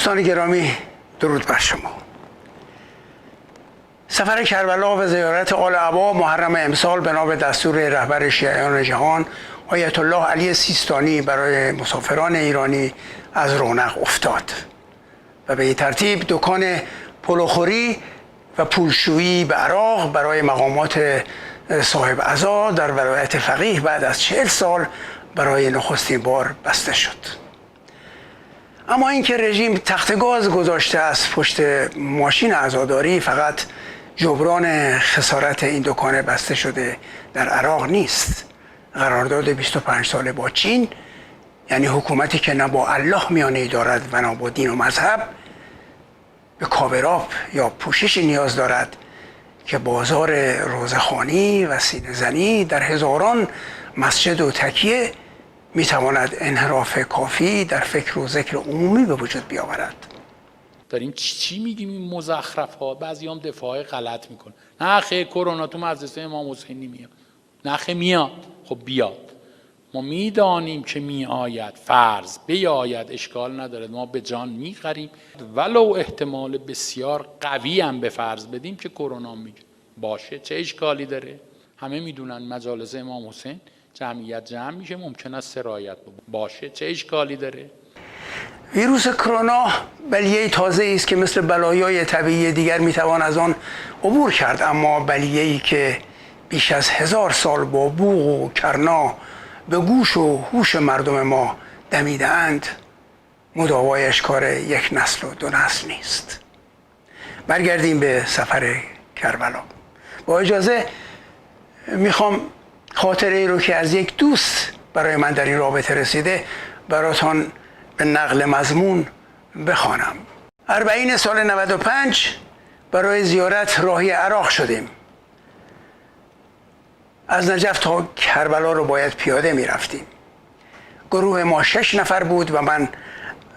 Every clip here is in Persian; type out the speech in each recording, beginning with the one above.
دوستان گرامی، درود بر شما. سفر کربلا و زیارت آل عبا محرم امسال بنا به دستور رهبر شیعیان جهان آیت الله علی سیستانی برای مسافران ایرانی از رونق افتاد و به این ترتیب دکان پلوخوری و پولشویی به عراق برای مقامات صاحب عزا در ولایت فقیه بعد از 40 سال برای نخستین بار بسته شد. اما اینکه رژیم تخت گاز گذاشته از پشت ماشین عزاداری فقط جبران خسارت این دکان بسته شده در عراق نیست. قرارداد 25 ساله با چین، یعنی حکومتی که نه با الله میانه‌ای دارد و نه با دین و مذهب، به کاوراب یا پوششی نیاز دارد که بازار روزخوانی و سینه زنی در هزاران مسجد و تکیه میتواند انحراف کافی در فکر و ذکر عمومی به وجود بیاورد. داریم چی میگیم این مزخرف ها؟ بعضی هم دفاع غلط میکنه. نه خیلی کرونا تو مدرسه امام حسینی میاد. نه خیلی میاد. خب بیاد. ما میدانیم که میآید، فرض بیاید، اشکال نداره، ما به جان میخریم ولو احتمال بسیار قوی هم به فرض بدیم که کرونا میگه باشه، چه اشکالی داره؟ همه میدونن مجالس امام حسین جمعیت جمع میشه، ممکن است سرایت باشه، چه اشکالی داره؟ ویروس کرونا بلیه تازه است که مثل بلایای طبیعی دیگر میتوان از آن عبور کرد، اما بلیه‌ای که بیش از 1000 سال با بوق و کرنا به گوش و هوش مردم ما دمیده اند، مداوایش کار یک نسل و دو نسل نیست. برگردیم به سفر کربلا. با اجازه میخوام خاطره ای رو که از یک دوست برای من در این رابطه رسیده براتان به نقل مضمون بخوانم. 40 سال 95 برای زیارت راهی عراق شدیم. از نجف تا کربلا رو باید پیاده می رفتیم. گروه ما 6 نفر بود و من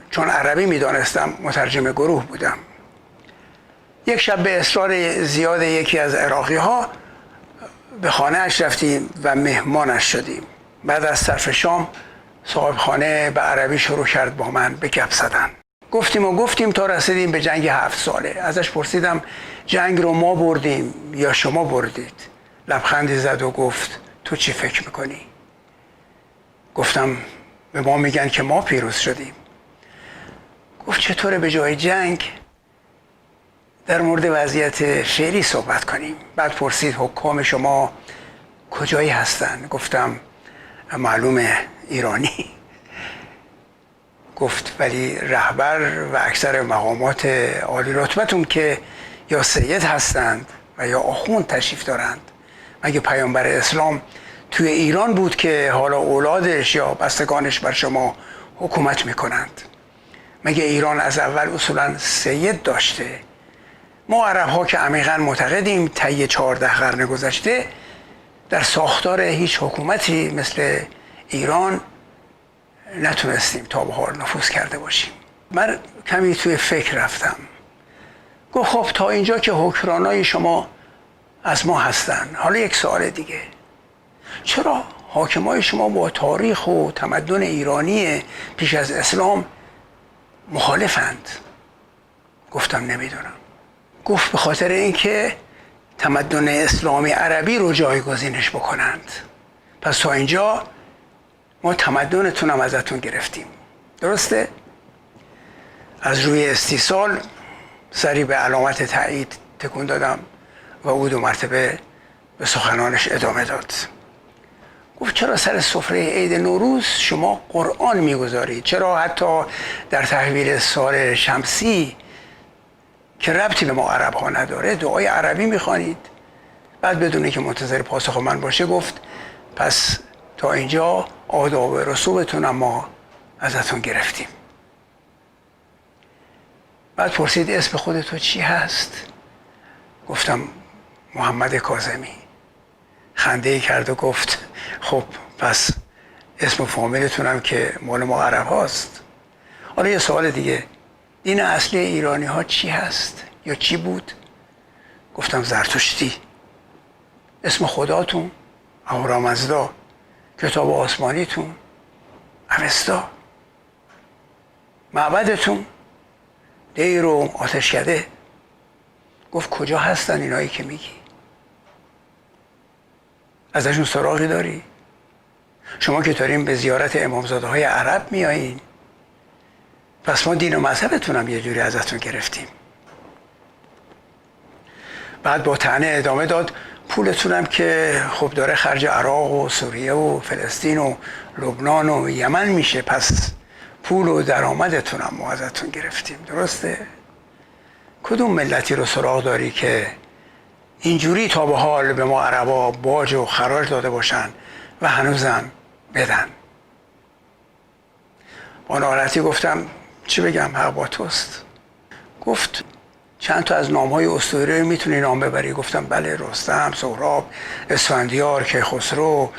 چون عربی می دانستم مترجم گروه بودم. یک شب به اصرار زیاد یکی از عراقی ها به خانه اش رفتیم و مهمانش شدیم. بعد از صرف شام صاحب خانه به عربی شروع کرد با من به گپ زدن. گفتیم تا رسیدیم به جنگ 7 ساله. ازش پرسیدم جنگ رو ما بردیم یا شما بردید؟ لبخندی زد و گفت تو چی فکر میکنی؟ گفتم به ما میگن که ما پیروز شدیم. گفت چطوره به جای جنگ در مورد وضعیت فعلی صحبت کنیم؟ بعد پرسید حکام شما کجایی هستن؟ گفتم معلومه ایرانی. گفت ولی رهبر و اکثر مقامات عالی رتبتون که یا سید هستند و یا آخوند تشریف دارند. مگه پیامبر اسلام توی ایران بود که حالا اولادش یا بستگانش بر شما حکومت میکنند؟ مگه ایران از اول اصولا سید داشته؟ ما عرب ها که عمیقا معتقدیم طی 14 قرن گذشته در ساختار هیچ حکومتی مثل ایران نتونستیم تا به حال نفوذ کرده باشیم. من کمی توی فکر رفتم. گفت خب تا اینجا که حکمرانای شما از ما هستن، حالا یک سوال دیگه، چرا حاکمای شما با تاریخ و تمدن ایرانی پیش از اسلام مخالفند؟ گفتم نمیدونم. گفت به خاطر اینکه تمدن اسلامی عربی رو جایگزینش بکنند. پس تا اینجا ما تمدنتون هم ازتون گرفتیم. درسته؟ از روی استیصال سری به علامت تایید تکون دادم و او 2 مرتبه به سخنانش ادامه داد. گفت چرا سر سفره عید نوروز شما قرآن میگذارید؟ چرا حتی در تحویل سال شمسی که ربطی به ما عرب ها نداره دعای عربی میخوانید؟ بعد بدونه که منتظر پاسخ من باشه گفت پس تا اینجا آداب و رسومتون هم ما ازتون گرفتیم. بعد پرسید اسم خودتو چی هست؟ گفتم محمد کاظمی. خنده کرد و گفت خب پس اسم و فامیلتونم که مال ما عرب هاست. حالا یه سوال دیگه، دین اصلی ایرانی ها چی هست یا چی بود؟ گفتم زرتشتی. اسم خداتون اهورامزدا، کتاب آسمانیتون اوستا، معبدتون دیر و آتشکده. گفت کجا هستن اینایی که میگی؟ ازشون سراغی داری؟ شما که داریم به زیارت امامزاده های عرب میایین، پس ما دین و مذهبتون هم یه جوری ازتون گرفتیم. بعد با طعنه ادامه داد پولتونم که خب داره خرج عراق و سوریه و فلسطین و لبنان و یمن میشه، پس پول و درآمدتونم ما ازتون گرفتیم. درسته؟ کدوم ملتی رو سراغ داری که اینجوری تا به حال به ما عربا باج و خراج داده باشن و هنوزم بدن؟ با ناراحتی گفتم چی بگم، حق با توست. گفت چند تا از نام‌های اسطوره میتونی نام ببری؟ گفتم بله، رستم، سهراب، اسفندیار، کیخسرو،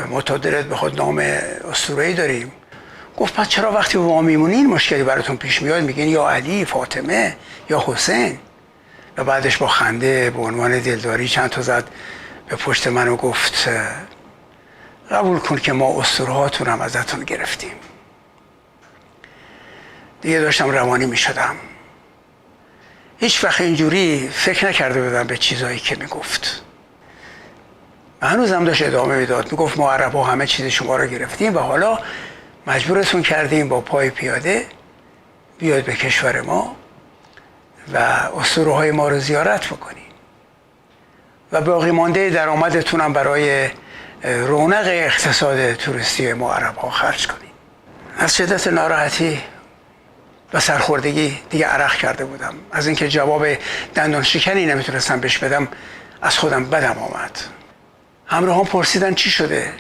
ما تا دلت بخواد نام اسطوره‌ای داریم. گفت پس چرا وقتی با ما میمونین مشکلی براتون پیش میاد میگین یا علی، فاطمه یا حسین؟ و بعدش با خنده به عنوان دلداری چند تا زد به پشت من و گفت قبول کن که ما اسطورهاتون هم ازتون گرفتیم. دیگه داشتم روانی میشدم. هیچ وقت اینجوری فکر نکرده بودم به چیزایی که میگفت. هنوزم داشت ادامه میداد، میگفت ما عربا همه چیز شما رو گرفتیم و حالا مجبورتون کردیم با پای پیاده بیاید به کشور ما و اسطوره های ما رو زیارت بکنیم و باقی مانده درآمدتون هم برای رونق اقتصاد توریستی ما عرب‌ها خرج کنیم. از شدت ناراحتی و سرخوردگی دیگه عرق کرده بودم. از اینکه جواب دندان شکنی نمیتونستم بهش بدم از خودم بدم آمد. همراهان پرسیدن چی شده؟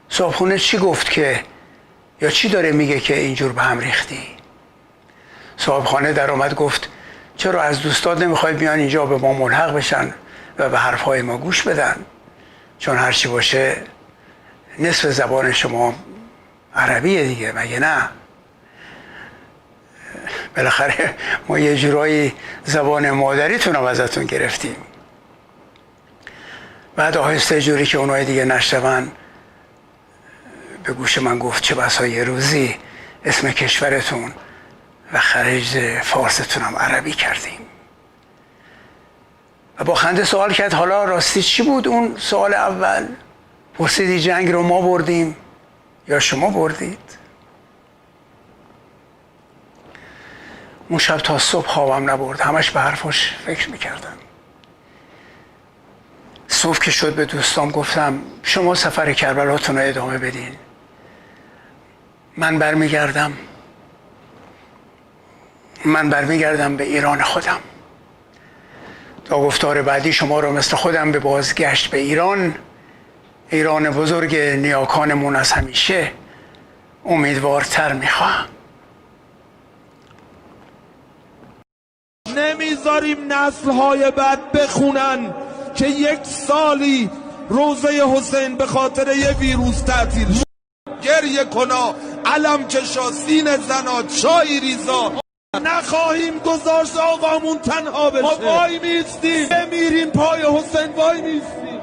صاحبخونه چی گفت که یا چی داره میگه که اینجور به هم ریختی؟ صاحبخانه در اومد گفت چرا از دوستات نمیخوای بیان اینجا به ما ملحق بشن و به حرفهای ما گوش بدن؟ چون هرچی باشه نصف زبان شما عربیه دیگه، مگه نه؟ بالاخره ما یه جورایی زبان مادریتون هم ازتون گرفتیم. بعد آهسته جوری که اونهای دیگه نشنون به گوش من گفت چه بسا یه روزی اسم کشورتون و خرج فارستون هم عربی کردیم. و با خنده سوال کرد حالا راستی چی بود اون سوال اول؟ پرسیدی جنگ رو ما بردیم یا شما بردید؟ اون شب تا صبح خوابم نبرد، همش به حرفش فکر میکردم. صبح که شد به دوستام گفتم شما سفر کربلاتون رو ادامه بدین، من برمیگردم به ایران خودم. تا گفتار بعدی شما رو مثل خودم به بازگشت به ایران بزرگ نیاکانمون از همیشه امیدوارتر میخواهم. نمیذاریم نسل‌های بعد بخونن که یک سالی روزه حسین به خاطر یه ویروس تعطیل شد. گریه کنا، علم کشا، سینه زنا، چای ریزا. نخواهیم گذاشت آقامون تنها بشه. ما وای میستیم، میریم پای حسین وای میستیم.